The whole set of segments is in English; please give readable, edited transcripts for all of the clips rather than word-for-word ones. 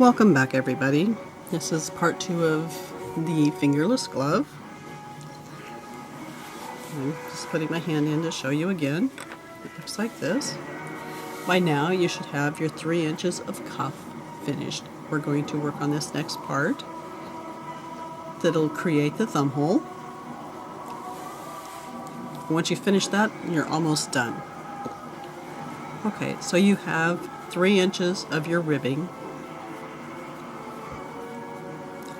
Welcome back, everybody. This is part 2 of the fingerless glove. I'm just putting my hand in to show you again. It looks like this. By now you should have your 3 inches of cuff finished. We're going to work on this next part that'll create the thumb hole. Once you finish that, you're almost done. Okay, so you have 3 inches of your ribbing.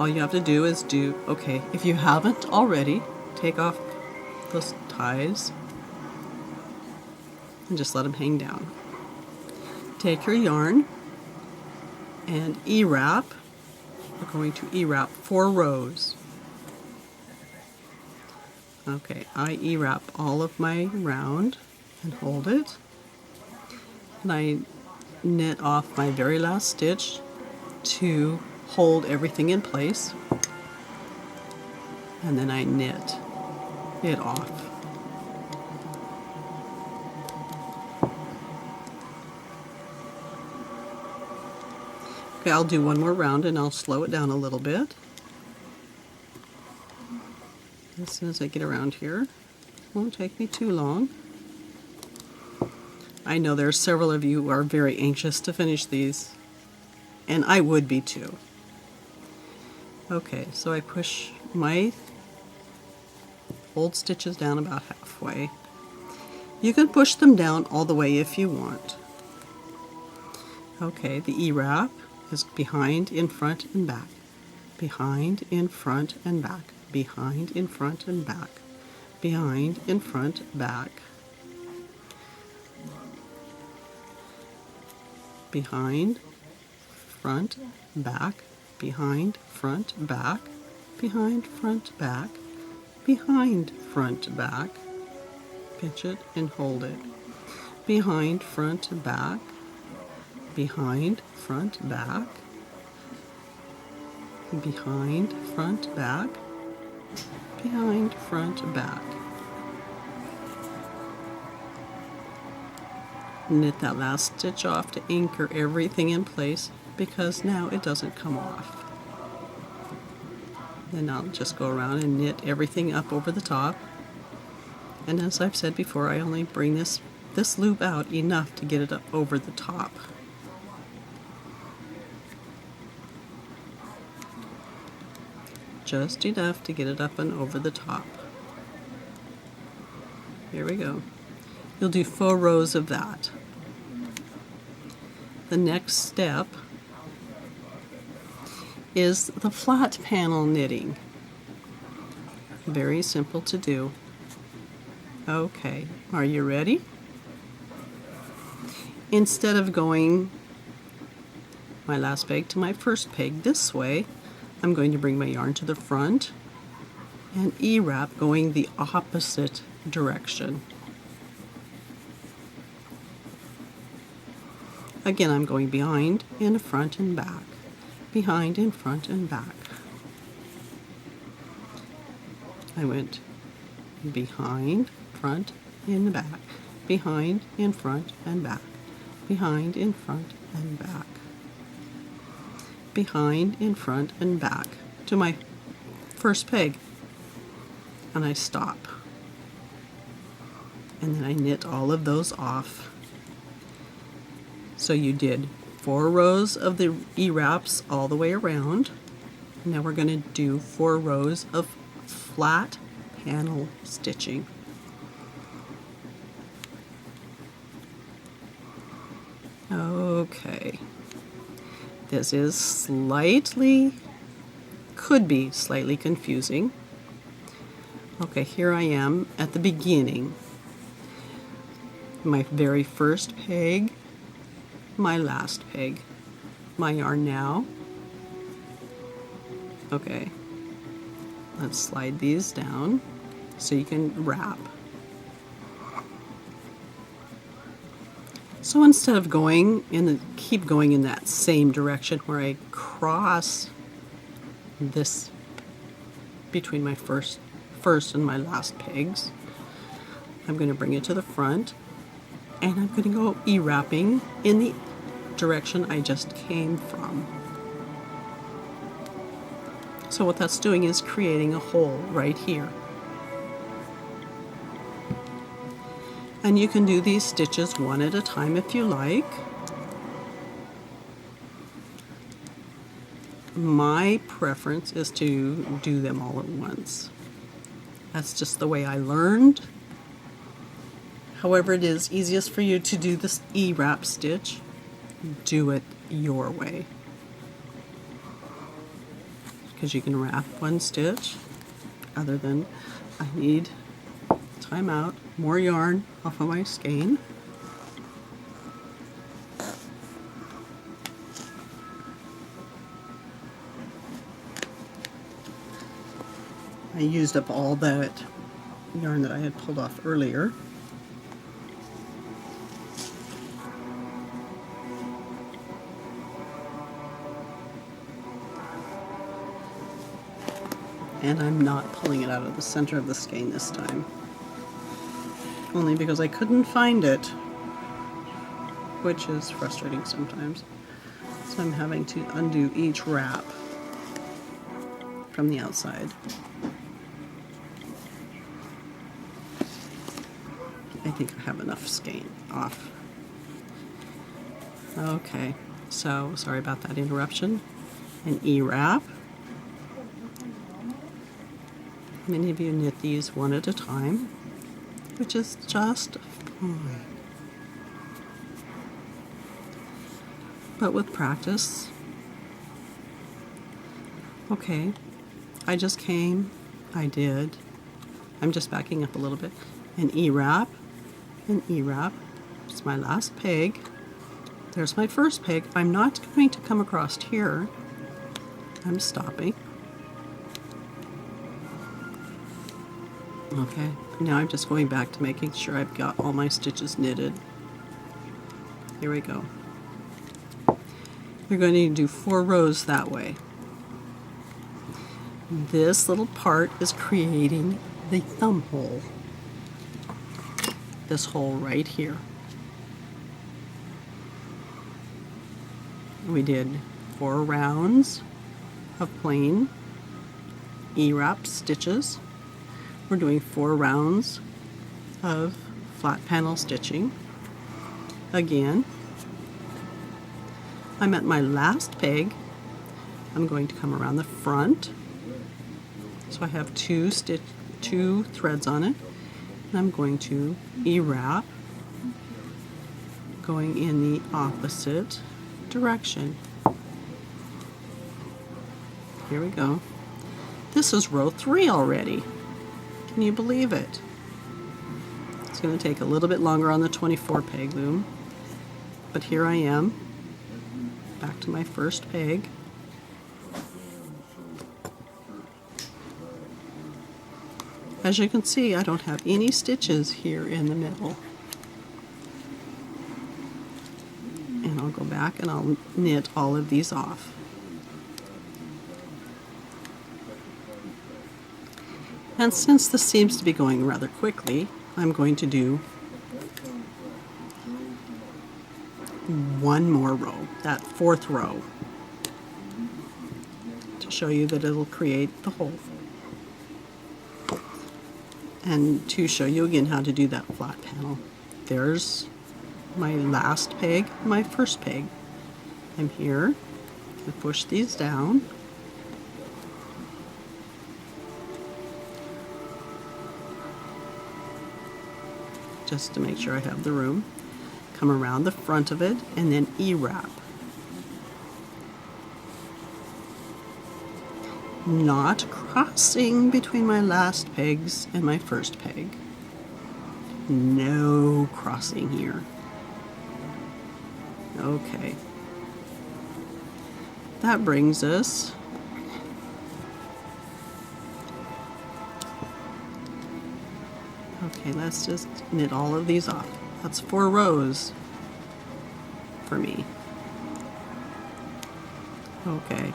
All you have to do is if you haven't already, take off those ties and just let them hang down. Take your yarn and E-wrap. We're going to E-wrap 4 rows. Okay, I E-wrap all of my round and hold it. And I knit off my very last stitch to hold everything in place, and then I knit it off. Okay, I'll do one more round and I'll slow it down a little bit. As soon as I get around here, it won't take me too long. I know there are several of you who are very anxious to finish these, and I would be too. Okay, so I push my old stitches down about halfway. You can push them down all the way if you want. Okay, the E-wrap is behind, in front, and back. Behind, in front, and back. Behind, in front, and back. Behind, in front, back. Behind, front, back. Behind, front, back, behind, front, back, behind, front, back, pinch it and hold it, behind, front, back, behind, front, back, behind, front, back, behind, front, back. Knit that last stitch off to anchor everything in place, because now it doesn't come off. Then I'll just go around and knit everything up over the top. And as I've said before, I only bring this loop out enough to get it up over the top. Just enough to get it up and over the top. Here we go. You'll do 4 rows of that. The next step is the flat panel knitting. Very simple to do. Okay, are you ready? Instead of going my last peg to my first peg this way, I'm going to bring my yarn to the front and E-wrap going the opposite direction. Again, I'm going behind, in front, and back. Behind, in front, and back. I went behind, front, in, back. Behind, in front, and back. Behind, in front, and back. Behind, in front, and back to my first peg. And I stop. And then I knit all of those off. So you did 4 rows of the E-wraps all the way around. Now we're going to do 4 rows of flat panel stitching. Okay. This is could be slightly confusing. Okay, here I am at the beginning. My very first peg, my last peg, my yarn now. Okay, let's slide these down so you can wrap. So instead of keep going in that same direction where I cross this between my first and my last pegs, I'm going to bring it to the front, and I'm going to go E-wrapping in the direction I just came from. So what that's doing is creating a hole right here. And you can do these stitches one at a time if you like. My preference is to do them all at once. That's just the way I learned. However it is easiest for you to do this E-wrap stitch, do it your way. Because you can wrap one stitch, other than I need time out, more yarn off of my skein. I used up all that yarn that I had pulled off earlier. And I'm not pulling it out of the center of the skein this time. Only because I couldn't find it, which is frustrating sometimes. So I'm having to undo each wrap from the outside. I think I have enough skein off. Okay, so sorry about that interruption. An E-wrap. Many of you knit these one at a time, which is just fine. But with practice, okay, I just came, I did, I'm just backing up a little bit, an E-wrap, an E-wrap, it's my last peg, there's my first peg, I'm not going to come across here, I'm stopping. Okay, now I'm just going back to making sure I've got all my stitches knitted. Here we go. You're going to do 4 rows that way. This little part is creating the thumb hole. This hole right here. We did 4 rounds of plain E-wrap stitches. We're doing 4 rounds of flat panel stitching. Again, I'm at my last peg. I'm going to come around the front. So I have 2 threads on it. And I'm going to E-wrap, going in the opposite direction. Here we go. This is row 3 already. Can you believe it? It's going to take a little bit longer on the 24 peg loom, but here I am, back to my first peg. As you can see, I don't have any stitches here in the middle. And I'll go back and I'll knit all of these off. And since this seems to be going rather quickly, I'm going to do 1 more row, that 4th row, to show you that it'll create the hole. And to show you again how to do that flat panel. There's my last peg, my first peg. I'm here, I push these down. Just to make sure I have the room. Come around the front of it and then E-wrap. Not crossing between my last pegs and my first peg. No crossing here. Okay. That brings us okay, let's just knit all of these off. That's 4 rows for me. Okay.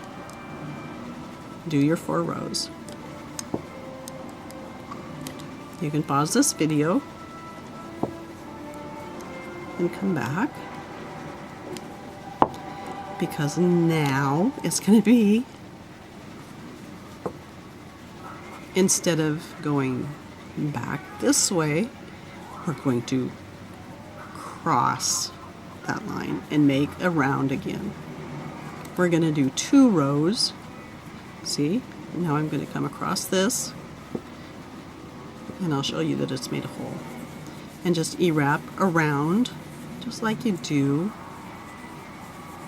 Do your 4 rows. You can pause this video and come back, because now it's going to be instead of going back this way, we're going to cross that line and make a round again. We're going to do 2 rows. See? Now I'm going to come across this, and I'll show you that it's made a hole. And just E-wrap around, just like you do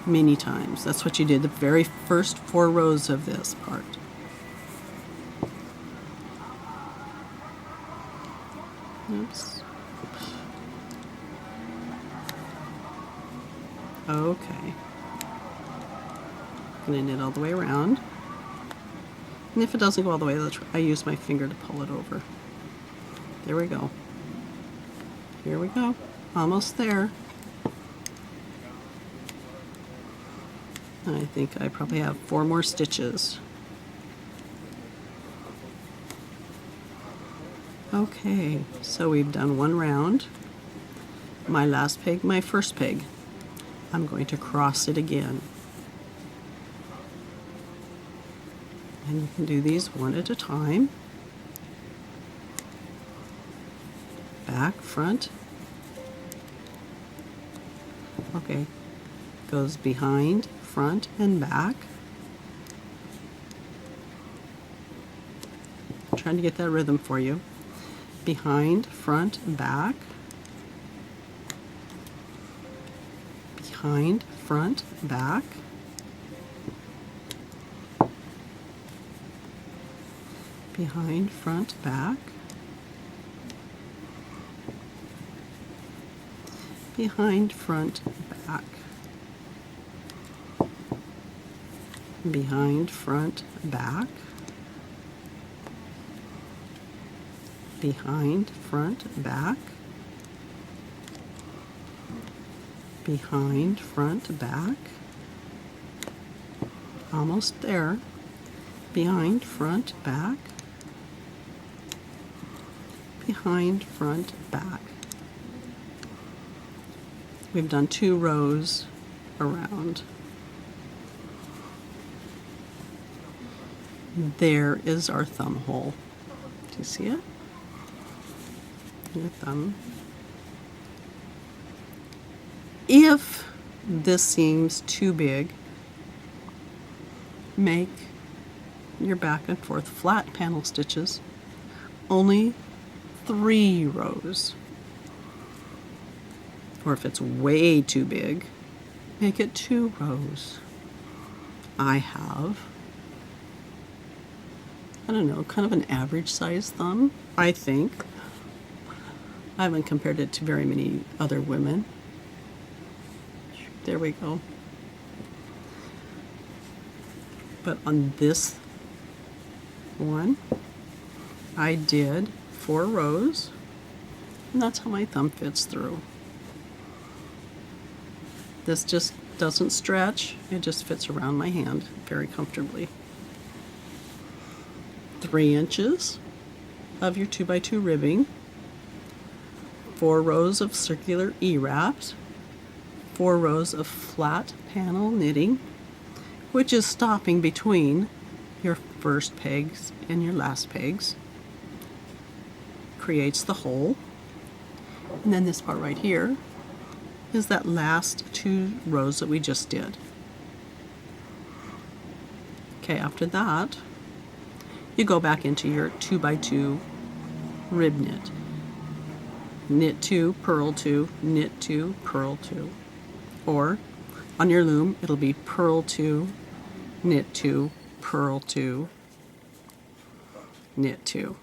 many times. That's what you did the very first 4 rows of this part. Oops. Okay. I'm going to knit all the way around. And if it doesn't go all the way, I use my finger to pull it over. There we go. Here we go. Almost there. I think I probably have 4 more stitches. Okay, so we've done 1 round. My last peg, my first peg. I'm going to cross it again. And you can do these one at a time. Back, front. Okay, goes behind, front, and back. I'm trying to get that rhythm for you. Behind, front, back. Behind, front, back. Behind, front, back. Behind, front, back. Behind, front, back. Behind, front, back. Behind, front, back. Almost there. Behind, front, back. Behind, front, back. We've done 2 rows around. There is our thumb hole. Do you see it? Your thumb. If this seems too big, make your back and forth flat panel stitches. Only 3 rows. Or if it's way too big, make it 2 rows. I have, I don't know, kind of an average size thumb, I think. I haven't compared it to very many other women. There we go. But on this one, I did 4 rows, and that's how my thumb fits through. This just doesn't stretch, it just fits around my hand very comfortably. 3 inches of your 2x2 ribbing, 4 rows of circular E-wraps, 4 rows of flat panel knitting, which is stopping between your first pegs and your last pegs. Creates the hole. And then this part right here is that last 2 rows that we just did. Okay, after that, you go back into your 2x2 rib knit. Knit 2, purl 2, knit 2, purl 2. Or on your loom, it'll be purl 2, knit 2, purl 2, knit 2.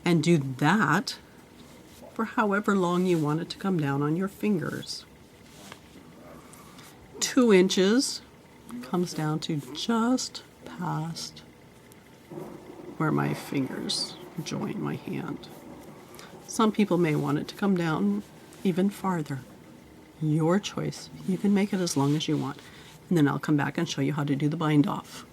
And do that for however long you want it to come down on your fingers. 2 inches comes down to just past where my fingers join my hand. Some people may want it to come down even farther. Your choice. You can make it as long as you want. And then I'll come back and show you how to do the bind off.